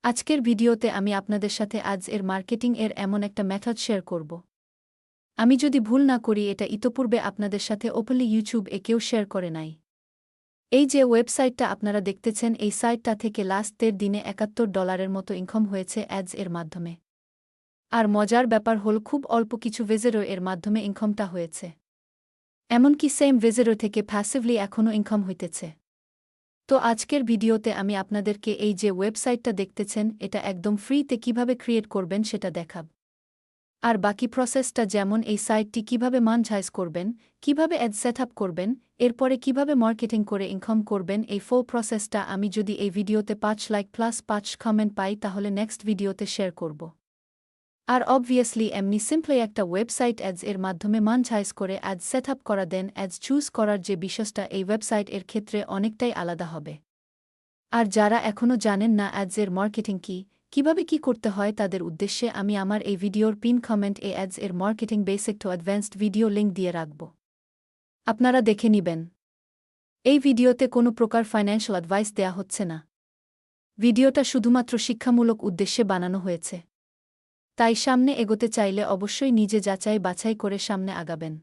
আজকের ভিডিওতে আমি আপনাদের সাথে আজ এর মার্কেটিং এর এমন একটা মেথড শেয়ার করব। আমি যদি ভুল না করি এটা ইতোপূর্বে আপনাদের সাথে ওপেনলি ইউটিউব এ কেউ শেয়ার করে নাই। এই যে ওয়েবসাইটটা আপনারা দেখতেছেন এই সাইটটা থেকে লাস্ট 13 দিনে $71 মতো ইনকাম হয়েছে অ্যাডস এর মাধ্যমে। আর মজার ব্যাপার হল খুব অল্প কিছু ভিজিটর এর মাধ্যমে ইনকামটা হয়েছে। এমনকি সেম ভিজিটর থেকে প্যাসিভলি এখনও ইনকাম হইতেছে। তো আজকের ভিডিওতে আমি আপনাদেরকে এই যে ওয়েবসাইটটা দেখতেছেন এটা একদম ফ্রিতে কিভাবে ক্রিয়েট করবেন সেটা দেখাব। আর বাকি প্রসেসটা যেমন এই সাইটটি কিভাবে মনিটাইজ করবেন, কিভাবে অ্যাড সেটআপ করবেন, এরপরে কিভাবে মার্কেটিং করে ইনকাম করবেন এই ফুল প্রসেসটা আমি যদি এই ভিডিওতে 5 লাইক প্লাস 5 কমেন্ট পাই তাহলে নেক্সট ভিডিওতে শেয়ার করব। আর অবভিয়াসলি এমনি সিম্পলি একটা ওয়েবসাইট অ্যাডস এর মাধ্যমে মনিটাইজ করে অ্যাড সেটআপ করা দেন অ্যাডস চুজ করার যে বিষয়টা এই ওয়েবসাইট এর ক্ষেত্রে অনেকটাই আলাদা হবে। আর যারা এখনও জানেন না অ্যাডস এর মার্কেটিং কি, কিভাবে কি করতে হয় তাদের উদ্দেশ্যে আমি আমার এই ভিডিওর পিন কমেন্ট এ অ্যাডস এর marketing basic to advanced video link দিয়ে রাখব। আপনারা দেখে নিবেন। এই ভিডিওতে কোনো প্রকার ফাইন্যান্সিয়াল অ্যাডভাইস দেয়া হচ্ছে না। ভিডিওটা শুধুমাত্র শিক্ষামূলক উদ্দেশ্যে বানানো হয়েছে। তাই সামনে এগোতে চাইলে অবশ্যই নিজে যাচাই বাছাই করে সামনে আগাবেন।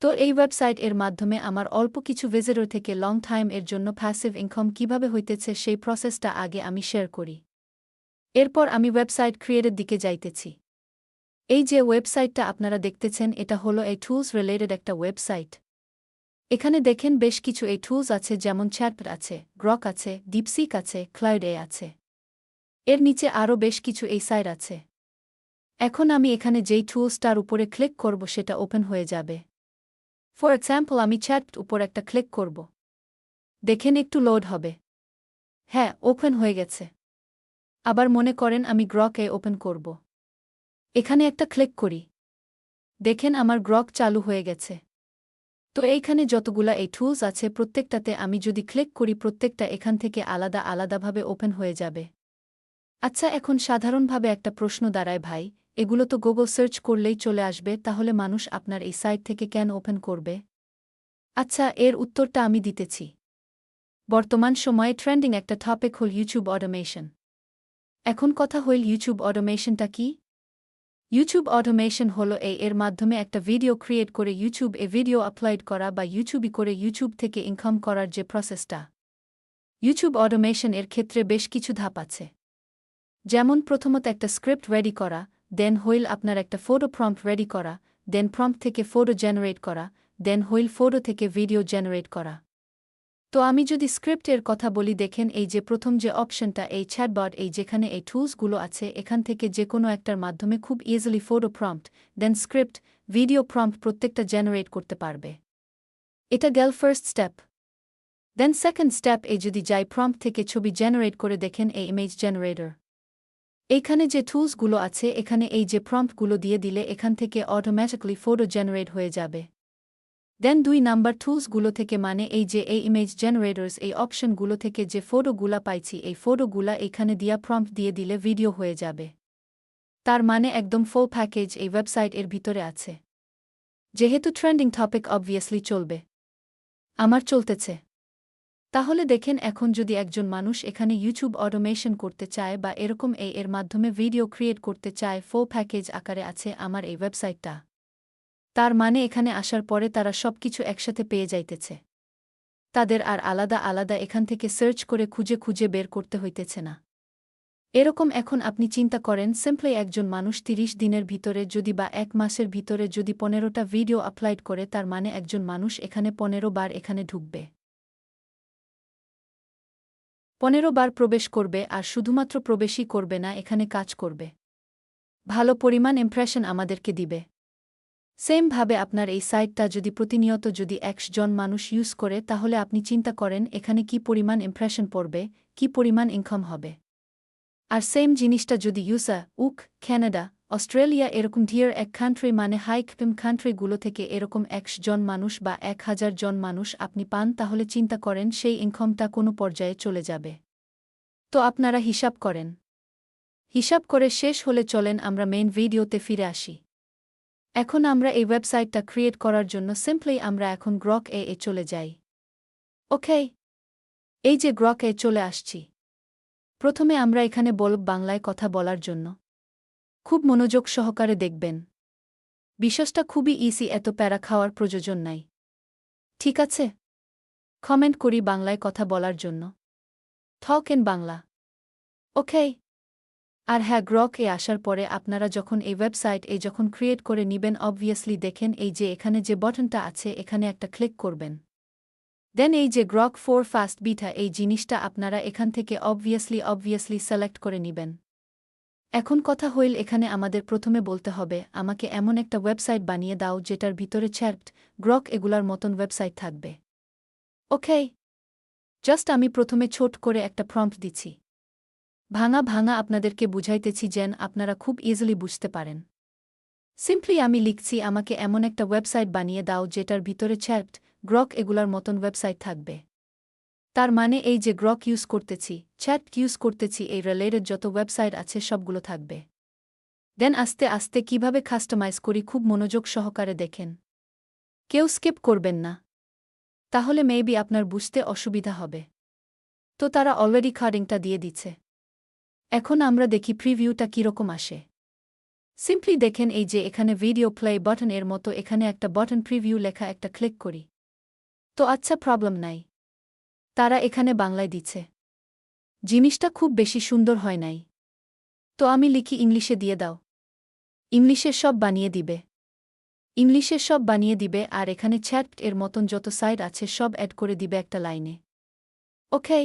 তো এই ওয়েবসাইট এর মাধ্যমে আমার অল্প কিছু ভিজিটর থেকে লং টাইম এর জন্য প্যাসিভ ইনকাম কিভাবে হইতেছে সেই প্রসেসটা আগে আমি শেয়ার করি। এরপর আমি ওয়েবসাইট ক্রিয়েটের দিকে যাইতেছি। এই যে ওয়েবসাইটটা আপনারা দেখতেছেন এটা হলো এই টুলস রিলেটেড একটা ওয়েবসাইট। এখানে দেখেন বেশ কিছু এই টুলস আছে যেমন চ্যাটবট আছে, গ্রক আছে, ডিপসিক আছে, ক্লাউড এ আছে। এর নিচে আরও বেশ কিছু এই সাইট আছে। এখন আমি এখানে যেই টুলসটার উপরে ক্লিক করব সেটা ওপেন হয়ে যাবে। ফর এক্সাম্পল আমি চ্যাটবট উপর একটা ক্লিক করব। দেখেন একটু লোড হবে। হ্যাঁ, ওপেন হয়ে গেছে। আবার মনে করেন আমি গ্রক এ ওপেন করব। এখানে একটা ক্লিক করি। দেখেন আমার গ্রক চালু হয়ে গেছে। তো এইখানে যতগুলা এই টুলস আছে প্রত্যেকটাতে আমি যদি ক্লিক করি প্রত্যেকটা এখান থেকে আলাদা আলাদাভাবে ওপেন হয়ে যাবে। আচ্ছা, এখন সাধারণভাবে একটা প্রশ্ন দাঁড়ায় ভাই, এগুলো তো গুগল সার্চ করলেই চলে আসবে, তাহলে মানুষ আপনার এই সাইট থেকে কেন ওপেন করবে? আচ্ছা, এর উত্তরটা আমি দিতেছি। বর্তমান সময়ে ট্রেন্ডিং একটা টপিক হল ইউটিউব অটোমেশন। এখন কথা হইল ইউটিউব অটোমেশনটা কি? ইউটিউব অটোমেশন হলো এর মাধ্যমে একটা ভিডিও ক্রিয়েট করে ইউটিউব এ ভিডিও আপলোড করা বা ইউটিউবই করে ইউটিউব থেকে ইনকাম করার যে প্রসেসটা। ইউটিউব অটোমেশন এর ক্ষেত্রে বেশ কিছু ধাপ আছে। যেমন প্রথমত একটা স্ক্রিপ্ট রেডি করা, দেন হইল আপনার একটা ফটো প্রম্পট রেডি করা, দেন প্রম্পট থেকে ফটো জেনারেট করা, দেন হইল ফটো থেকে ভিডিও জেনারেট করা। তো আমি যদি স্ক্রিপ্ট এর কথা বলি দেখেন এই যে প্রথম যে অপশনটা এই চ্যাটবট এই যেখানে এই টুলসগুলো আছে এখান থেকে যে কোনো একটার মাধ্যমে খুব easily photo prompt, then script, video prompt প্রত্যেকটা জেনারেট করতে পারবে। এটা গেল first step. Then second step এই যদি যাই প্রম্পট থেকে ছবি জেনারেট করে দেখেন এই ইমেজ জেনারেটর। এইখানে যে টুলসগুলো আছে এখানে এই যে প্রম্পটগুলো দিয়ে দিলে এখান থেকে অটোমেটিক্যালি ফটো জেনারেট হয়ে যাবে। দেন 2 নাম্বার টুলসগুলো থেকে মানে এই যে এই ইমেজ জেনারেটরস এই অপশনগুলো থেকে যে ফটোগুলা পাইছি এই ফটোগুলা এখানে দিয়া প্রম্পট দিয়ে দিলে ভিডিও হয়ে যাবে। তার মানে একদম ফুল প্যাকেজ এই ওয়েবসাইট এর ভিতরে আছে। যেহেতু ট্রেন্ডিং টপিক অবভিয়াসলি চলবে। আমার চলতেছে। তাহলে দেখেন এখন যদি একজন মানুষ এখানে ইউটিউব অটোমেশন করতে চায় বা এরকম এর মাধ্যমে ভিডিও ক্রিয়েট করতে চায় ফুল প্যাকেজ আকারে আছে আমার এই ওয়েবসাইটটা। তার মানে এখানে আসার পরে তারা সবকিছু একসাথে পেয়ে যাইতেছে। তাদের আর আলাদা আলাদা এখান থেকে সার্চ করে খুঁজে খুঁজে বের করতে হইতেছে না। এরকম এখন আপনি চিন্তা করেন সিম্পলি একজন মানুষ 30 দিনের ভিতরে যদি বা 1 মাসের ভিতরে যদি 15টা ভিডিও আপলোড করে তার মানে একজন মানুষ এখানে 15 বার এখানে ঢুকবে। 15 বার প্রবেশ করবে আর শুধুমাত্র প্রবেশই করবে না এখানে কাজ করবে। ভালো পরিমাণ ইমপ্রেশন আমাদেরকে দিবে। সেম ভাবে আপনার এই সাইটটা যদি প্রতিনিয়ত যদি 100 জন মানুষ ইউজ করে তাহলে আপনি চিন্তা করেন এখানে কি পরিমাণ ইমপ্রেশন পড়বে, কি পরিমাণ ইনকাম হবে। আর সেম জিনিসটা যদি ইউএসএ, কানাডা, অস্ট্রেলিয়া এরকম টিয়ার 1 কান্ট্রি মানে হাই ইনকাম কান্ট্রিগুলো থেকে এরকম 100 জন মানুষ বা 1000 জন মানুষ আপনি পান তাহলে চিন্তা করেন সেই ইনকামটা কোনো পর্যায়ে চলে যাবে। তো আপনারা হিসাব করেন। হিসাব করে শেষ হলে চলেন আমরা মেইন ভিডিওতে ফিরে আসি। এখন আমরা এই ওয়েবসাইটটা ক্রিয়েট করার জন্য সিম্পলি আমরা এখন গ্রক এ চলে যাই। ওকে, এই যে গ্রক এ চলে আসছি। প্রথমে আমরা এখানে বলব বাংলায় কথা বলার জন্য। খুব মনোযোগ সহকারে দেখবেন। বিষয়টা খুবই ইসি, এত প্যারা খাওয়ার প্রয়োজন নাই। ঠিক আছে? কমেন্ট করি বাংলায় কথা বলার জন্য। Talk in Bangla. ওকে। আর হ্যাঁ, গ্রক এ আসার পরে আপনারা যখন এই ওয়েবসাইট যখন ক্রিয়েট করে নিবেন, অবভিয়াসলি দেখেন এই যে এখানে যে বাটনটা আছে এখানে একটা ক্লিক করবেন। দেন এই যে গ্রক 4 ফাস্ট বিটা এই জিনিসটা আপনারা এখান থেকে অবভিয়াসলি সিলেক্ট করে নিবেন। এখন কথা হইল, এখানে আমাদের প্রথমে বলতে হবে আমাকে এমন একটা ওয়েবসাইট বানিয়ে দাও যেটার ভিতরে চ্যাট, গ্রক এগুলার মতন ওয়েবসাইট থাকবে। ওকে। জাস্ট আমি প্রথমে ছোট করে একটা প্রম্পট দিচ্ছি। ভাঙা আপনাদেরকে বুঝাইতেছি যেন আপনারা খুব ইজিলি বুঝতে পারেন। সিম্পলি আমি লিখছি আমাকে এমন একটা ওয়েবসাইট বানিয়ে দাও যেটার ভিতরে চ্যাট, গ্রক এগুলার মতন ওয়েবসাইট থাকবে। তার মানে এই যে গ্রক ইউজ করতেছি, চ্যাট ইউজ করতেছি, এই রিলেটেড যত ওয়েবসাইট আছে সবগুলো থাকবে। দেন আস্তে আস্তে কিভাবে কাস্টমাইজ করি খুব মনোযোগ সহকারে দেখেন। কেউ স্কিপ করবেন না, তাহলে মেবি আপনার বুঝতে অসুবিধা হবে। তো তারা অলরেডি কার্ডিংটা দিয়ে দিচ্ছে। এখন আমরা দেখি প্রিভিউটা কীরকম আসে। সিম্পলি দেখেন এই যে এখানে ভিডিও প্লে বাটন এর মতো এখানে একটা বাটন প্রিভিউ লেখা, একটা ক্লিক করি। তো আচ্ছা, প্রবলেম নাই। তারা এখানে বাংলায় দিচ্ছে। জিনিসটা খুব বেশি সুন্দর হয় নাই। তো আমি লিখি ইংলিশে দিয়ে দাও। ইংলিশে সব বানিয়ে দিবে। ইংলিশে সব বানিয়ে দিবে আর এখানে চ্যাট এর মতন যত সাইট আছে সব অ্যাড করে দিবে একটা লাইনে। ওকে।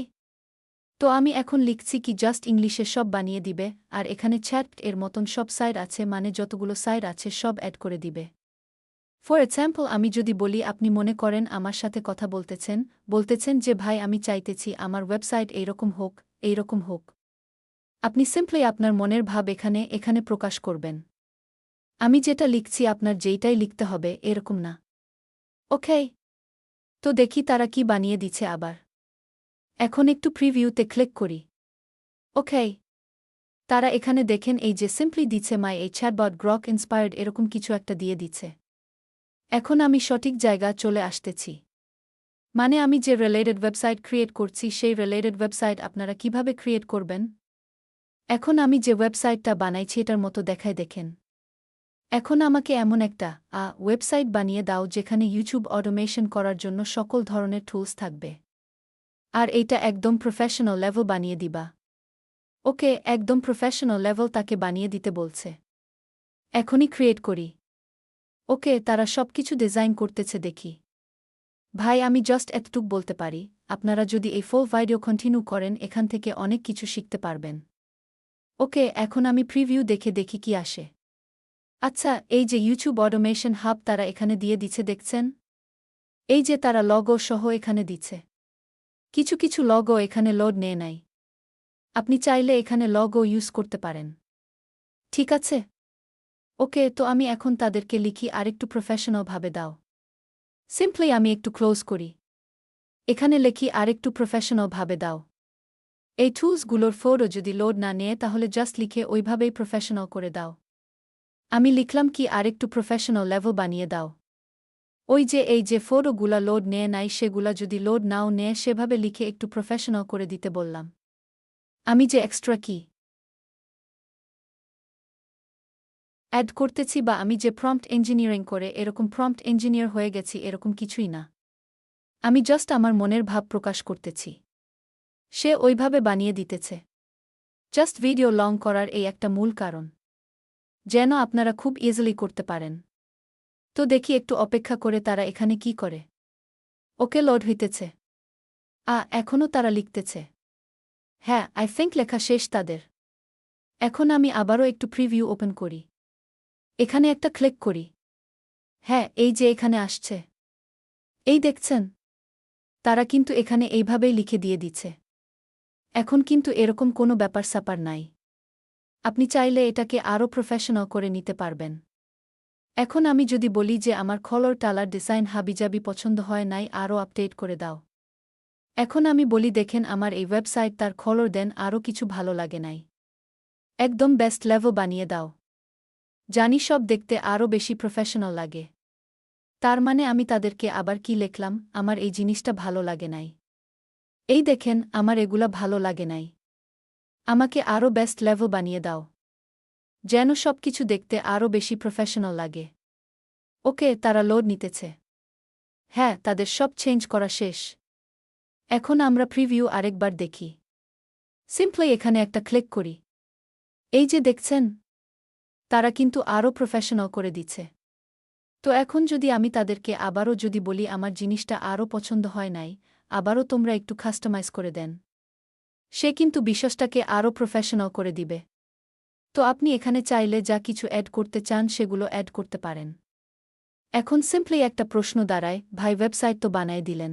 তো আমি এখন লিখছি কি জাস্ট ইংলিশে সব বানিয়ে দিবে আর এখানে চ্যাট এর মতন সব সাইট আছে মানে যতগুলো সাইট আছে সব অ্যাড করে দিবে। ফর এক্সাম্পল আমি যদি বলি, আপনি মনে করেন আমার সাথে কথা বলতেছেন যে ভাই আমি চাইতেছি আমার ওয়েবসাইট এইরকম হোক। আপনি সিম্পলি আপনার মনের ভাব এখানে প্রকাশ করবেন। আমি যেটা লিখছি আপনার যেইটাই লিখতে হবে এরকম না। ওকে। তো দেখি তারা কি বানিয়ে দিচ্ছে আবার। এখন একটু প্রিভিউতে ক্লিক করি। ওকে। তারা এখানে দেখেন এই যে সিম্পলি দিচ্ছে মাই এই চ্যাটবট গ্রক ইন্সপায়ার্ড এরকম কিছু একটা দিয়ে দিচ্ছে। এখন আমি সঠিক জায়গা চলে আসতেছি। মানে আমি যে রিলেটেড ওয়েবসাইট ক্রিয়েট করছি সেই রিলেটেড ওয়েবসাইট আপনারা কিভাবে ক্রিয়েট করবেন। এখন আমি যে ওয়েবসাইটটা বানাইছি এটার মতো দেখায় দেখেন। এখন আমাকে এমন একটা ওয়েবসাইট বানিয়ে দাও যেখানে ইউটিউব অটোমেশন করার জন্য সকল ধরনের টুলস থাকবে। আর এইটা একদম প্রফেশনাল লেভেল বানিয়ে দিবা। ওকে, একদম প্রফেশনাল লেভেল তাকে বানিয়ে দিতে বলছে। এখনই ক্রিয়েট করি। ওকে, তারা সবকিছু ডিজাইন করতেছে দেখি। ভাই আমি জাস্ট এতটুক বলতে পারি, আপনারা যদি এই ফুল ভিডিও কন্টিনিউ করেন এখান থেকে অনেক কিছু শিখতে পারবেন। ওকে, এখন আমি প্রিভিউ দেখি কি আসে। আচ্ছা, এই যে ইউটিউব অটোমেশন হাব তারা এখানে দিয়ে দিচ্ছে দেখছেন। এই যে তারা লগো সহ এখানে দিচ্ছে। কিছু লগো এখানে লোড নেয় নাই। আপনি চাইলে এখানে লগো ইউজ করতে পারেন। ঠিক আছে? ওকে, তো আমি এখন তাদেরকে লিখি আরেকটু প্রফেশনাল ভাবে দাও। সিম্পলি আমি একটু ক্লোজ করি। এখানে লিখি আরেকটু প্রফেশনাল ভাবে দাও। এই টুলসগুলোর ফটো যদি লোড না নেয় তাহলে জাস্ট লিখে ওইভাবেই প্রফেশনাল করে দাও। আমি লিখলাম কি আরেকটু প্রফেশনাল লেভেল বানিয়ে দাও। এই যে ফটোগুলা লোড নেয় নাই সেগুলা যদি লোড নাও নেয় সেভাবে লিখে একটু প্রফেশনাল করে দিতে বললাম। আমি যে এক্সট্রা কি অ্যাড করতেছি বা আমি যে প্রম্পট ইঞ্জিনিয়ারিং করে এরকম প্রম্পট ইঞ্জিনিয়ার হয়ে গেছি এরকম কিছুই না। আমি জাস্ট আমার মনের ভাব প্রকাশ করতেছি। সে ওইভাবে বানিয়ে দিতেছে। জাস্ট ভিডিও লং করার এই একটা মূল কারণ, যেন আপনারা খুব ইজিলি করতে পারেন। তো দেখি একটু অপেক্ষা করে তারা এখানে কি করে। ওকে, লোড হইতেছে। এখনও তারা লিখতেছে। হ্যাঁ, আই থিংক লেখা শেষ তাদের। এখন আমি আবারও একটু প্রিভিউ ওপেন করি। এখানে একটা ক্লিক করি। হ্যাঁ, এই যে এখানে আসছে। এই দেখছেন? তারা কিন্তু এখানে এইভাবেই লিখে দিয়ে দিচ্ছে। এখন কিন্তু এরকম কোনো ব্যাপার স্যাপার নাই। আপনি চাইলে এটাকে আরও প্রফেশনাল করে নিতে পারবেন। এখন আমি যদি বলি যে আমার কলর টালার ডিজাইন হাবিজাবি পছন্দ হয় নাই, আরও আপডেট করে দাও। এখন আমি বলি দেখেন আমার এই ওয়েবসাইট তার কলর দেন আরও কিছু ভালো লাগে নাই। একদম বেস্ট লেভেল বানিয়ে দাও। জানি সব দেখতে আরও বেশি প্রফেশনাল লাগে। তার মানে আমি তাদেরকে আবার কি লিখলাম, আমার এই জিনিসটা ভালো লাগে নাই। এই দেখেন আমার এগুলা ভালো লাগে নাই। আমাকে আরও বেস্ট লেভেল বানিয়ে দাও, যেন সবকিছু দেখতে আরও বেশি প্রফেশনাল লাগে। ওকে, তারা লোড নিতেছে। হ্যাঁ, তাদের সব চেঞ্জ করা শেষ। এখন আমরা প্রিভিউ আরেকবার দেখি। সিম্পলি এখানে একটা ক্লিক করি। এই যে দেখছেন, তারা কিন্তু আরও প্রফেশনাল করে দিচ্ছে। তো এখন যদি আমি তাদেরকে আবারও যদি বলি আমার জিনিসটা আরও পছন্দ হয় নাই, আবারও তোমরা একটু কাস্টমাইজ করে দেন, সে কিন্তু বিষয়টাকে আরও প্রফেশনাল করে দিবে। তো আপনি এখানে চাইলে যা কিছু অ্যাড করতে চান সেগুলো অ্যাড করতে পারেন। এখন সিম্পলি একটা প্রশ্ন দাঁড়ায়, ভাই ওয়েবসাইট তো বানায় দিলেন।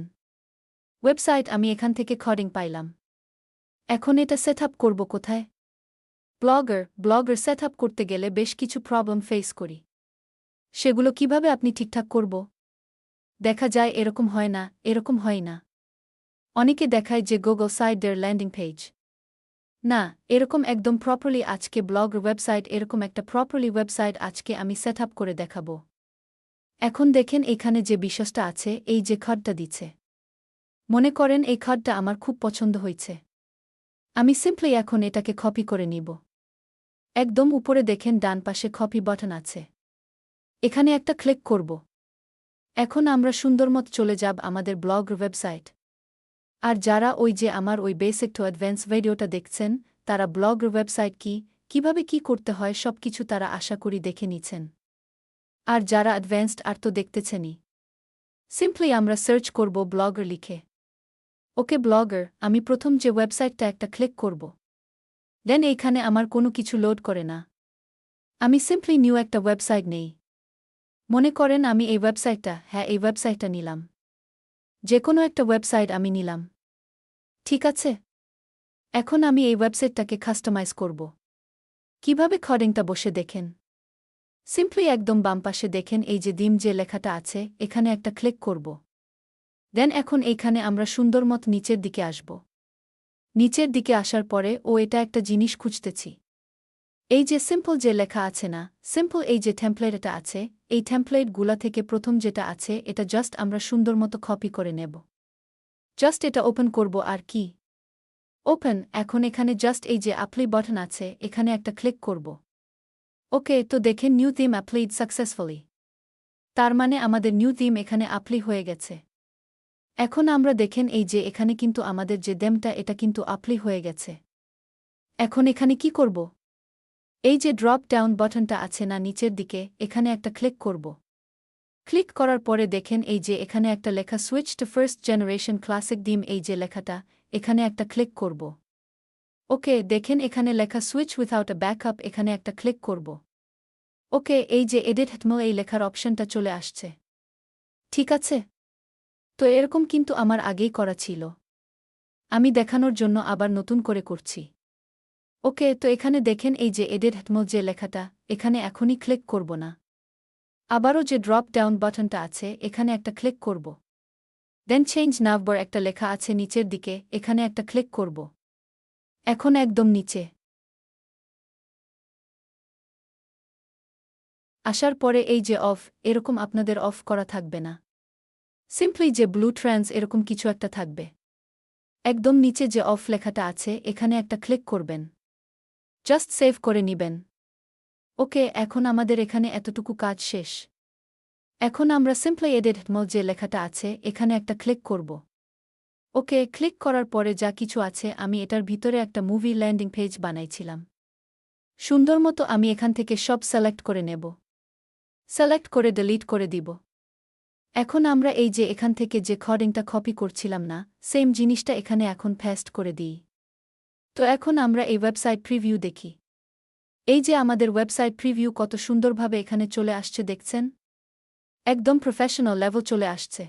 ওয়েবসাইট আমি এখান থেকে খডিং পাইলাম। এখন এটা সেট আপ করব কোথায়? ব্লগার সেট আপ করতে গেলে বেশ কিছু প্রবলেম ফেস করি। সেগুলো কিভাবে আপনি ঠিকঠাক করব? দেখা যায় এরকম হয় না, এরকম হয় না। অনেকে দেখায় যে গুগল সাইটের ল্যান্ডিং পেজ। না, এরকম একদম প্রপারলি আজকে ব্লগার ওয়েবসাইট এরকম একটা প্রপারলি ওয়েবসাইট আজকে আমি সেট আপ করে দেখাব। এখন দেখেন এখানে যে বিষয়টা আছে, এই যে খডটা দিচ্ছে। মনে করেন এই খডটা আমার খুব পছন্দ হয়েছে। আমি সিম্পলি এখন এটাকে কপি করে নিব। একদম উপরে দেখেন ডান পাশে কপি বাটন আছে। এখানে একটা ক্লিক করব। এখন আমরা সুন্দরমত চলে যাব আমাদের ব্লগার ওয়েবসাইট। আর যারা ওই যে আমার ওই বেসিক টু অ্যাডভান্স ভিডিওটা দেখছেন, তারা ব্লগার ওয়েবসাইট কিভাবে কি করতে হয় সবকিছু তারা আশা করি দেখে নিছেন। আর যারা অ্যাডভান্সড আর তো দেখতেছেনই। সিম্পলি আমরা সার্চ করব ব্লগার লিখে। ওকে ব্লগার, আমি প্রথম যে ওয়েবসাইটটা একটা ক্লিক করব। দেন এইখানে আমার কোনো কিছু লোড করে না। আমি সিম্পলি নিউ একটা ওয়েবসাইট নেই। মনে করেন আমি এই ওয়েবসাইটটা নিলাম। যে কোনো একটা ওয়েবসাইট আমি নিলাম। ঠিক আছে? এখন আমি এই ওয়েবসাইটটাকে কাস্টমাইজ করব। কিভাবে খডিংটা বসে দেখেন। সিম্পলি একদম বাম পাশে দেখেন এই যে দিম যে লেখাটা আছে, এখানে একটা ক্লিক করব। দেন এখন এইখানে আমরা সুন্দরমত নিচের দিকে আসব। নিচের দিকে আসার পরে এটা একটা জিনিস খুঁজতেছি। এই যে সিম্পল যে লেখা আছে না, সিম্পল এই যে টেমপ্লেট এটা আছে, এই টেমপ্লেটগুলা থেকে প্রথম যেটা আছে এটা জাস্ট আমরা সুন্দরমতো কপি করে নেব। জাস্ট এটা ওপেন করব আর কি? ওপেন। এখন এখানে জাস্ট এই যে অ্যাপ্লাই বাটন আছে, এখানে একটা ক্লিক করব। ওকে, তো দেখেন নিউ থিম অ্যাপ্লাইড সাকসেসফুলি। তার মানে আমাদের নিউ থিম এখানে অ্যাপ্লাই হয়ে গেছে। এখন আমরা দেখেন এই যে এখানে কিন্তু আমাদের যে দেমটা এটা কিন্তু অ্যাপ্লাই হয়ে গেছে। এখন এখানে কি করব? এই যে ড্রপ ডাউন বাটনটা আছে না নিচের দিকে, এখানে একটা ক্লিক করব। ক্লিক করার পরে দেখেন এই যে এখানে একটা লেখা switch to first generation classic theme, এই যে লেখাটা, এখানে একটা ক্লিক করব। ওকে, দেখেন এখানে লেখা সুইচ উইথাউট আ ব্যাকআপ, এখানে একটা ক্লিক করব। ওকে, এই যে এডিট হেটমো এই লেখার অপশনটা চলে আসছে। ঠিক আছে? তো এরকম কিন্তু আমার আগেই করা ছিল। আমি দেখানোর জন্য আবার নতুন করে করছি। ওকে, তো এখানে দেখেন এই যে এডিট হেটমো যে লেখাটা, এখানে এখনই ক্লিক করব না। আবারও যে ড্রপ ডাউন বাটনটা আছে, এখানে একটা ক্লিক করব। দেন চেঞ্জ নাভবার একটা লেখা আছে নিচের দিকে, এখানে একটা ক্লিক করব। এখন একদম নিচে আসার পরে এই যে অফ, এরকম আপনাদের অফ করা থাকবে না। সিম্পলি যে ব্লু ট্রান্স এরকম কিছু একটা থাকবে। একদম নিচে যে অফ লেখাটা আছে, এখানে একটা ক্লিক করবেন। জাস্ট সেভ করে নিবেন। ওকে, এখন আমাদের এখানে এতটুকু কাজ শেষ। এখন আমরা সিম্পলি এডিট হেটমো যে লেখাটা আছে, এখানে একটা ক্লিক করব। ওকে, ক্লিক করার পরে যা কিছু আছে আমি এটার ভিতরে একটা মুভি ল্যান্ডিং পেজ বানাইছিলাম। সুন্দরমতো আমি এখান থেকে সব সিলেক্ট করে নেব। সিলেক্ট করে ডিলিট করে দিব। এখন আমরা এই যে এখান থেকে যে খডিংটা কপি করছিলাম না, সেম জিনিসটা এখানে এখন পেস্ট করে দিই। তো এখন আমরা এই ওয়েবসাইট প্রিভিউ দেখি। এই যে আমাদের ওয়েবসাইট প্রিভিউ কত সুন্দরভাবে এখানে চলে আসছে দেখছেন? একদম প্রফেশনাল লেভেল চলে আসছে।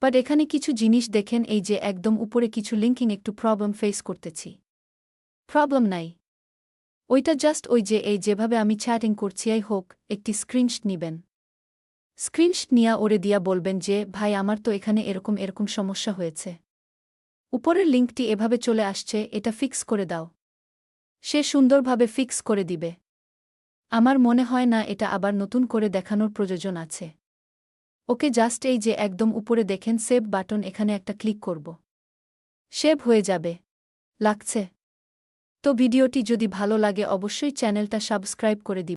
বাট এখানে কিছু জিনিস দেখেন, এই যে একদম উপরে কিছু লিঙ্কিং একটু প্রবলেম ফেস করতেছি। প্রবলেম নাই। ওইটা জাস্ট ওই যে এই যেভাবে আমি চ্যাটিং করছি হোক, একটি স্ক্রিনশট নিবেন। স্ক্রিনশট নিয়া ওরে দিয়া বলবেন যে ভাই আমার তো এখানে এরকম সমস্যা হয়েছে। উপরের লিঙ্কটি এভাবে চলে আসছে, এটা ফিক্স করে দাও। সে সুন্দরভাবে ফিক্স করে দিবে। আমার মনে হয় না এটা আবার নতুন করে দেখানোর প্রয়োজন আছে। ওকে, জাস্ট এই যে একদম উপরে দেখেন সেভ বাটন, এখানে একটা ক্লিক করব। সেভ হয়ে যাবে। লাগছে? তো ভিডিওটি যদি ভালো লাগে অবশ্যই চ্যানেলটা সাবস্ক্রাইব করে দিবেন।